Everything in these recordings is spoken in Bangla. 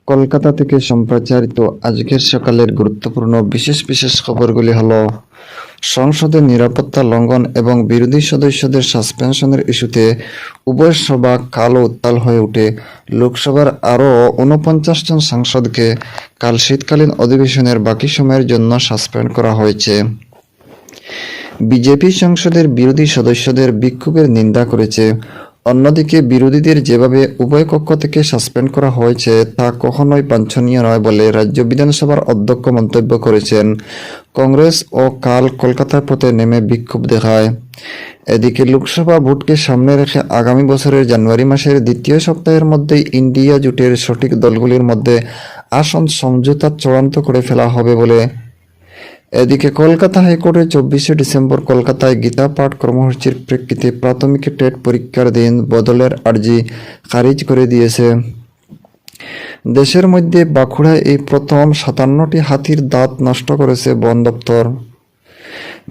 কলকাতা থেকে সম্প্রচারিত আজকের সকালের গুরুত্বপূর্ণ বিশেষ বিশেষ খবরগুলি হলো: সংসদে নিরাপত্তা লঙ্ঘন এবং বিরোধী সদস্যদের সাসপেনশনের ইস্যুতে উভয় সভা কাল উত্তাল হয়ে ওঠে। লোকসভার আরও ৪৯ জন সাংসদকে কাল শীতকালীন অধিবেশনের বাকি সময়ের জন্য সাসপেন্ড করা হয়েছে। বিজেপি সংসদের বিরোধী সদস্যদের বিক্ষোভের নিন্দা করেছে। অন্যদিকে বিরোধীদের যেভাবে উভয় কক্ষ থেকে সাসপেন্ড করা হয়েছে তা কখনোই বাঞ্ছনীয় নয় বলে রাজ্য বিধানসভার অধ্যক্ষ মন্তব্য করেছেন। কংগ্রেস ও কাল কলকাতার পথে নেমে বিক্ষোভ দেখায়। এদিকে লোকসভা ভোটকে সামনে রেখে আগামী বছরের জানুয়ারি মাসের দ্বিতীয় সপ্তাহের মধ্যেই ইন্ডিয়া জোটের সঠিক দলগুলির মধ্যে আসন সমঝোতা চূড়ান্ত করে ফেলা হবে বলে। এদিকে কলকাতা হাইকোর্টে ২৪শে ডিসেম্বর কলকাতায় গীতা পাঠ কর্মসূচির প্রেক্ষিতে প্রাথমিক টেট পরীক্ষার দিন বদলের আর্জি খারিজ করে দিয়েছে। দেশের মধ্যে বাঁকুড়ায় এই প্রথম ৫৭টি হাতির দাঁত নষ্ট করেছে বন দপ্তর।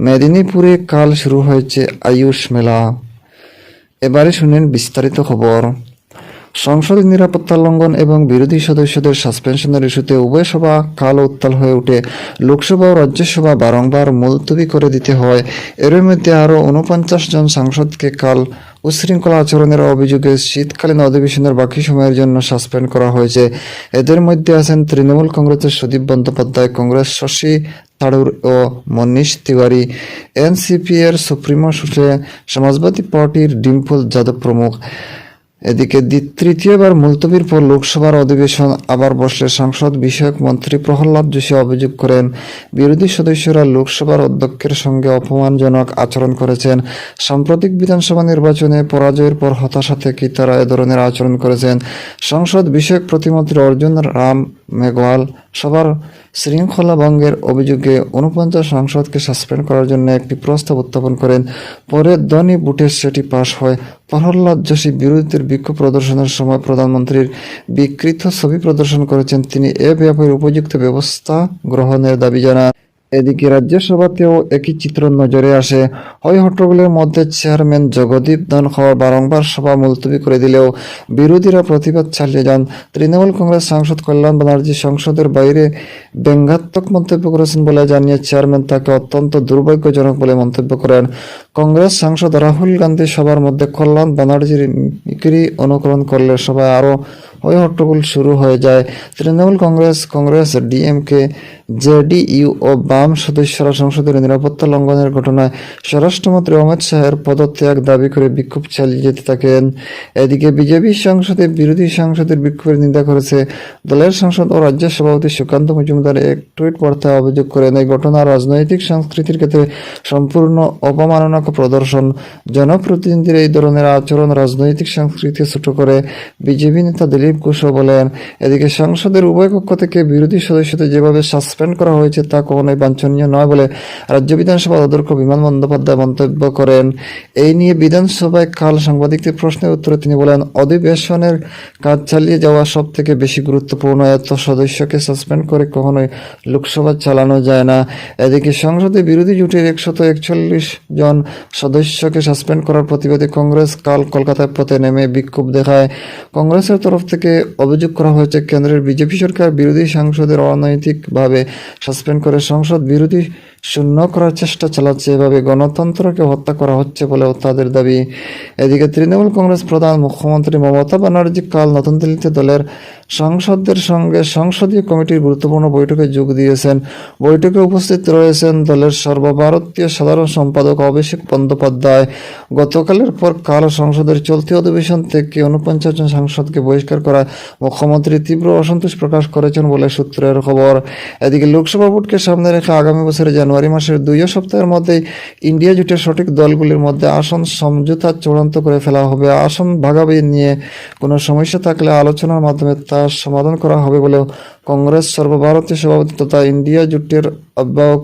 মেদিনীপুরে কাল শুরু হয়েছে আয়ুষ মেলা। এবারে শুনেন বিস্তারিত খবর। সংসদের নিরাপত্তা লঙ্ঘন এবং বিরোধী সদস্যদের সাসপেনশনের ইস্যুতে উভয় সভা কাল উত্তাল হয়ে ওঠে। লোকসভা ও রাজ্যসভা বারংবার মুলতবি করে দিতে হয়। এর মধ্যে আরও ৪৯ জন সাংসদকে কাল উচ্ছৃঙ্খলা আচরণের অভিযোগে শীতকালীন অধিবেশনের বাকি সময়ের জন্য সাসপেন্ড করা হয়েছে। এদের মধ্যে আছেন তৃণমূল কংগ্রেসের সুদীপ বন্দ্যোপাধ্যায়, কংগ্রেস শশী থারুর ও মনীষ তিওয়ারি, এনসিপি এর সুপ্রিমো সুশে, সমাজবাদী পার্টির ডিম্পল যাদব প্রমুখ। এদিকে তৃতীয়বার মুলতবির পর লোকসভার অধিবেশন আবার বসলে সংসদ বিষয়ক মন্ত্রী প্রহ্লাদ যোশী অভিযোগ করেন, বিরোধী সদস্যরা লোকসভার অধ্যক্ষের সঙ্গে অপমানজনক আচরণ করেছেন। সাম্প্রতিক বিধানসভা নির্বাচনে পরাজয়ের পর হতাশা থেকে তারা এ ধরনের আচরণ করেছেন। সংসদ বিষয়ক প্রতিমন্ত্রী অর্জুন রাম মেঘওয়াল সভার শৃঙ্খলা ভঙ্গের অভিযোগে ৪৯ সাংসদকে সাসপেন্ড করার জন্য একটি প্রস্তাব উত্থাপন করেন। পরে ধ্বনি ভোটে সেটি পাশ হয়। প্রহ্লাদ যোশী বিরোধীদের বিক্ষোভ প্রদর্শনের সময় প্রধানমন্ত্রীর বিকৃত ছবি প্রদর্শন করেছেন। তিনি এ ব্যাপারে উপযুক্ত ব্যবস্থা গ্রহণের দাবি জানান। এদিকে রাজ্যসভাতেও একই চিত্র নজরে আসে। হয় হট্টগোলের মধ্যে চেয়ারম্যান জগদীপ ধনখড় বারংবার সভা মুলতবি করে দিলেও বিরোধীরা প্রতিবাদ চালিয়ে যান। তৃণমূল কংগ্রেস সাংসদ কল্যাণ ব্যানার্জি সংসদের বাইরে ব্যঙ্গাত্মক মন্তব্য করেছেন বলে জানিয়ে চেয়ারম্যান তাকে অত্যন্ত দুর্ভাগ্যজনক বলে মন্তব্য করেন। কংগ্রেস সাংসদ রাহুল গান্ধী সভার মধ্যে কল্যাণ ব্যানার্জির মিমিক্রি অনুকরণ করলে সভায় আরও হয় হট্টগোল শুরু হয়ে যায়। তৃণমূল কংগ্রেস, ডিএমকে, জেডিইউ ও বাম সদস্যরা সংসদের নিরাপত্তা লঙ্ঘনের ঘটনায় স্বরাষ্ট্রমন্ত্রী অমিত শাহের পদত্যাগ দাবি করে বিক্ষোভ চালিয়ে যেতে থাকেন। এদিকে বিজেপি সংসদে বিরোধী সাংসদের বিক্ষোভের নিন্দা করেছে। দলের সাংসদ ও রাজ্য সভাপতি সুকান্ত মজুমদার এক টুইট বার্তায় অভিযোগ করেন, এই ঘটনা রাজনৈতিক সংস্কৃতির ক্ষেত্রে সম্পূর্ণ অবমাননা প্রদর্শন। জনপ্রতিনিধির এই ধরনের আচরণ রাজনৈতিক সংস্কৃতি ছোট করে, বিজেপি নেতা দিলীপ ঘোষও বলেন। এদিকে সংসদের উভয় কক্ষ থেকে বিরোধী সদস্যদের যেভাবে সাসপেন্ড করা হয়েছে তা কখনোই বাঞ্ছনীয় নয় বলে রাজ্য বিধানসভার অধ্যক্ষ বিমান বন্দ্যোপাধ্যায় মন্তব্য করেন। এই নিয়ে বিধানসভায় কাল সাংবাদিকদের প্রশ্নের উত্তরে তিনি বলেন, অধিবেশনের কাজ চালিয়ে যাওয়া সব থেকে বেশি গুরুত্বপূর্ণ। এত সদস্যকে সাসপেন্ড করে কখনোই লোকসভা চালানো যায় না। এদিকে সংসদে বিরোধী জোটের ১৪১ জন সদস্যকে সাসপেন্ড করার প্রতিবাদে কংগ্রেস কাল কলকাতায় পথে নেমে বিক্ষোভ দেখায়। কংগ্রেসের তরফ থেকে অভিযোগ করা হয়েছে, কেন্দ্রের বিজেপি সরকার বিরোধী সাংসদের অনৈতিকভাবে সাসপেন্ড করে সংসদ বিরোধী শূন্য করার চেষ্টা চালাচ্ছে। এভাবে গণতন্ত্রকে হত্যা করা হচ্ছে বলেও তাদের দাবি। এদিকে তৃণমূল কংগ্রেস প্রধান মুখ্যমন্ত্রী মমতা ব্যানার্জি কাল নতুন দিল্লিতে দলের সাংসদদের সঙ্গে সংসদীয় কমিটির গুরুত্বপূর্ণ বৈঠকে যোগ দিয়েছেন। বৈঠকে উপস্থিত রয়েছেন দলের সর্বভারতীয় সাধারণ সম্পাদক অভিষেক বন্দ্যোপাধ্যায়। গতকালের পর কাল সংসদের চলতি অধিবেশন থেকে ৪৯ জন সাংসদকে বহিষ্কার করায় মুখ্যমন্ত্রী তীব্র অসন্তোষ প্রকাশ করেছেন বলে সূত্রের খবর। এদিকে লোকসভা ভোটকে সামনে রেখে আগামী বছরের জানুয়ারি মাসের ২ সপ্তাহের মধ্যেই ইন্ডিয়া জোটের সঠিক দলগুলির মধ্যে আসন সমঝোতা চূড়ান্ত করে ফেলা হবে। আসন ভাগাভাগি নিয়ে কোনো সমস্যা থাকলে আলোচনার মাধ্যমে তা সমাধান করা হবে বলেও কংগ্রেস সর্বভারতীয় সভাপতি তথা ইন্ডিয়া জোটের আহ্বায়ক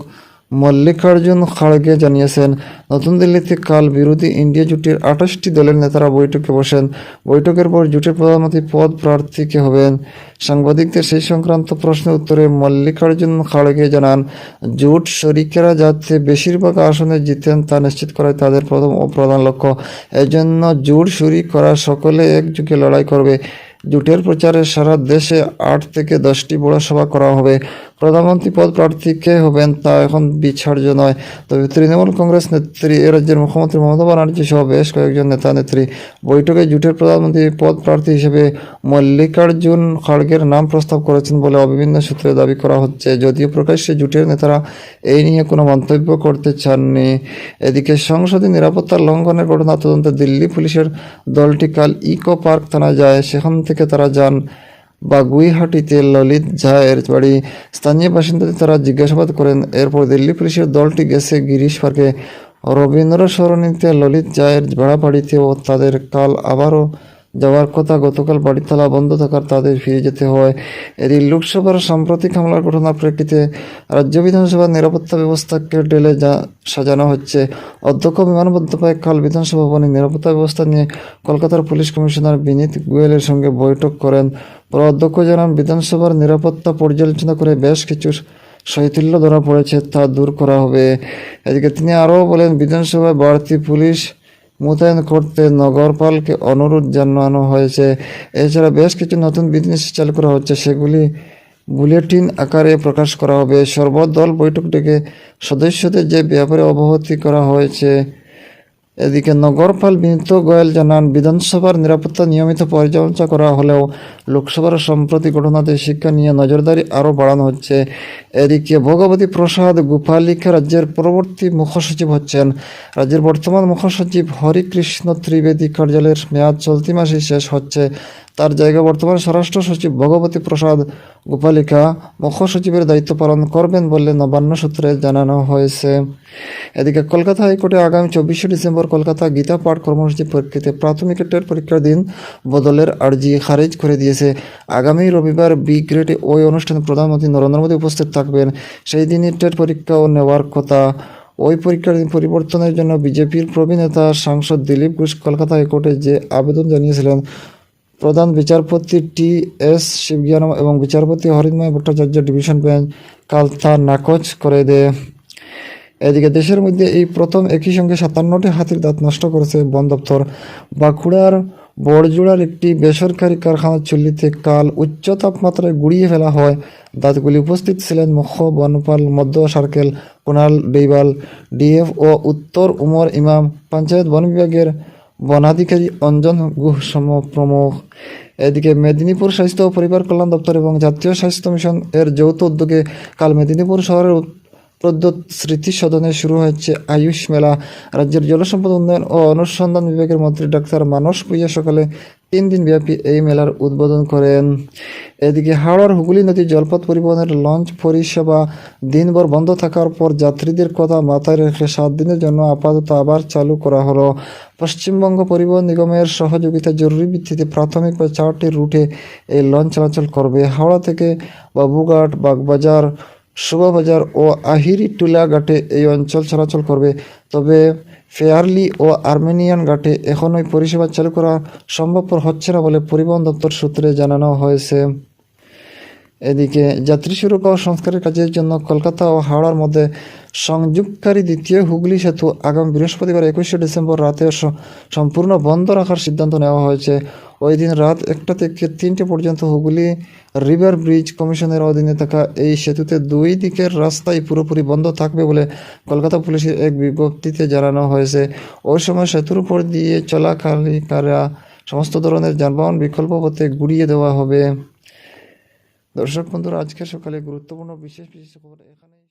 মল্লিকার্জুন খাড়গে জানিয়েছেন। নতুন দিল্লিতে কাল বিরোধী ইন্ডিয়া জোটের ২৮টি দলের নেতারা বৈঠকে বসেন। বৈঠকের পর জোটের প্রধানমন্ত্রী পদ প্রার্থী কে হবেন, সাংবাদিকদের সেই সংক্রান্ত প্রশ্নের উত্তরে মল্লিকার্জুন খাড়গে জানান, জোট শরিকেরা যাতে বেশিরভাগ আসনে জিতেন তা নিশ্চিত করাই তাদের প্রথম ও প্রধান লক্ষ্য। এজন্য জোট শরিক করা সকলে একযোগে লড়াই করবে। জোটের প্রচারে সারা দেশে 8 থেকে 10টি বড় সভা করা হবে। প্রধানমন্ত্রী পদ প্রার্থী কে হবেন তা এখন বিচার্য নয়। তবে তৃণমূল কংগ্রেস নেত্রী এ রাজ্যের মুখ্যমন্ত্রী মমতা ব্যানার্জি সহ বেশ কয়েকজন নেতা নেত্রী বৈঠকে জোটের প্রধানমন্ত্রী পদ প্রার্থী হিসেবে মল্লিকার্জুন খাড়গের নাম প্রস্তাব করেছেন বলে বিভিন্ন সূত্রে দাবি করা হচ্ছে, যদিও প্রকাশ্যে জোটের নেতারা এই নিয়ে কোনো মন্তব্য করতে চাননি। এদিকে সংসদীয় নিরাপত্তা লঙ্ঘনের ঘটনা তদন্তে দিল্লি পুলিশের দলটি কাল ইকো পার্ক থানায় যায়। সেখান থেকে তারা যান বাগুইহাটিতে ললিত ঝায়ের বাড়ি। স্থানীয় বাসিন্দাদের তারা জিজ্ঞাসাবাদ করেন। এরপর দিল্লি পুলিশের দলটি গেছে গিরিশ পার্কে। রবীন্দ্র সরণিতে ললিত ঝায়ের ভাড়া বাড়িতেও তাদের কাল আবারও যাওয়ার কথা। গতকাল বাড়ির তালা বন্ধ থাকার তাদের ফিরে যেতে হয়। এদিন লোকসভার সাম্প্রতিক হামলার ঘটনার প্রেক্ষিতে রাজ্য বিধানসভার নিরাপত্তা ব্যবস্থাকে ঢেলে সাজানো হচ্ছে। অধ্যক্ষ বিমান বন্দ্যোপাধ্যায় কাল বিধানসভা ভবনে নিরাপত্তা ব্যবস্থা নিয়ে কলকাতার পুলিশ কমিশনার বিনীত গোয়েলের সঙ্গে বৈঠক করেন। পরে অধ্যক্ষ জানান, বিধানসভার নিরাপত্তা পর্যালোচনা করে বেশ কিছু শৈথিল্য ধরা পড়েছে, তা দূর করা হবে। এদিকে তিনি আরও বলেন, বিধানসভায় বাড়তি পুলিশ মোতায়েন করতে নগরপালকে অনুরোধ জানানো হয়েছে। এছাড়া বেশ কিছু নতুন বিধিনিষেধ চালু করা হচ্ছে, সেগুলি বুলেটিন আকারে প্রকাশ করা হবে। সর্বদল বৈঠক ডেকে সদস্যদের যে ব্যাপারে অবহিত করা হয়েছে। এদিকে নগরপাল বিনীত গোয়েল জানান, বিধানসভার নিরাপত্তা নিয়মিত পর্যালোচনা করা হলেও লোকসভার সম্প্রতি ঘটনাতে শিক্ষা নিয়ে নজরদারি আরও বাড়ানো হচ্ছে। এদিকে ভগবতী প্রসাদ গোপালিকা রাজ্যের পরবর্তী মুখ্যসচিব হচ্ছেন। রাজ্যের বর্তমান মুখ্যসচিব হরিকৃষ্ণ ত্রিবেদী কার্যালয়ের মেয়াদ চলতি মাসেই শেষ হচ্ছে। তার জায়গায় বর্তমান স্বরাষ্ট্র সচিব ভগবতী প্রসাদ গোপালিকা মুখ্য সচিবের দায়িত্ব পালন করবেন বলে নবান্ন সূত্রে জানানো হয়েছে। এদিকে কলকাতা হাইকোর্টে আগামী 24শে ডিসেম্বর কলকাতা গীতা পাঠ কর্মসূচির প্রেক্ষিতে প্রাথমিক টেট পরীক্ষার দিন বদলের আর্জি খারিজ করে দিয়েছে। আগামী রবিবার বি গ্রেডে ওই অনুষ্ঠানে প্রধানমন্ত্রী নরেন্দ্র মোদী উপস্থিত থাকবেন। সেই দিনই টেট পরীক্ষাও নেওয়ার কথা। ওই পরীক্ষার দিন পরিবর্তনের জন্য বিজেপির প্রবীণ নেতা সাংসদ দিলীপ ঘোষ কলকাতা হাইকোর্টে যে আবেদন জানিয়েছিলেন, প্রধান বিচারপতি টি.এস. শিবজ্ঞানম এবং বিচারপতি হরিন্ময় ভট্টাচার্য ডিভিশন বেঞ্চ কাল তা নাকচ করে দেয়। এদিকে দেশের মধ্যে এই প্রথম একই সঙ্গে 57টি হাতির দাঁত নষ্ট করেছে বন দপ্তর। বাঁকুড়ার বড়জোড়ার একটি বেসরকারি কারখানার চুল্লিতে কাল উচ্চ তাপমাত্রায় গুঁড়িয়ে ফেলা হয় দাঁতগুলি। উপস্থিত ছিলেন মুখ্য বনপাল মধ্য সার্কেল কুণাল ডেইবাল, ডিএফ ও উত্তর উমর ইমাম, পঞ্চায়েত বন বিভাগের বনাধিকারী অঞ্জন গুহ প্রমুখ। এদিকে মেদিনীপুর স্বাস্থ্য ও পরিবার কল্যাণ দপ্তর এবং জাতীয় স্বাস্থ্য মিশন এর যৌথ উদ্যোগে কাল মেদিনীপুর শহরের প্রদ্যোৎ স্মৃতি সদনে শুরু হয়েছে আয়ুষ মেলা। রাজ্যের জলসম্পদ উন্নয়ন ও অনুসন্ধান বিভাগের মন্ত্রী ডাক্তার মানস ভূঁইয়া সকালে 3 দিন ব্যাপী এই মেলার উদ্বোধন করেন। এদিকে হাওড়ার হুগলি নদী জলপথ পরিবহনের লঞ্চ পরিষেবা দিনভর বন্ধ থাকার পর যাত্রীদের কথা মাথায় রেখে 7 দিনের জন্য আপাতত আবার চালু করা হলো। পশ্চিমবঙ্গ পরিবহন নিগমের সহযোগিতা জরুরি ভিত্তিতে প্রাথমিকভাবে 4টি রুটে এই লঞ্চ চলাচল করবে। হাওড়া থেকে বাবুঘাট, বাগবাজার, শোভাবাজার ও আহিরিটোলা ঘাটে এই অঞ্চল চলাচল করবে। তবে ফেয়ারলি ও আর্মেনিয়ান ঘাটে এখনই পরিষেবা চালু করা সম্ভবপর হচ্ছে না বলে পরিবহন দপ্তর সূত্রে জানানো হয়েছে। এদিকে যাত্রী সুরক্ষা ও সংস্কারের কাজের জন্য কলকাতা ও হাওড়ার মধ্যে সংযোগকারী দ্বিতীয় হুগলি সেতু আগামী বৃহস্পতিবার 21শে ডিসেম্বর রাতে সম্পূর্ণ বন্ধ রাখার সিদ্ধান্ত নেওয়া হয়েছে। ওই দিন রাত 1টা থেকে 3টে পর্যন্ত হুগলি রিভার ব্রিজ কমিশনের অধীনে থাকা এই সেতুতে 2 দিকের রাস্তাই পুরোপুরি বন্ধ থাকবে বলে কলকাতা পুলিশের এক বিজ্ঞপ্তিতে জানানো হয়েছে। ওই সময় সেতুর উপর দিয়ে চলাকালীরা সমস্ত ধরনের যানবাহন বিকল্প পথে ঘুরিয়ে দেওয়া হবে। দর্শক বন্ধুরা, আজকের সকালে গুরুত্বপূর্ণ বিশেষ খবর এখানেই।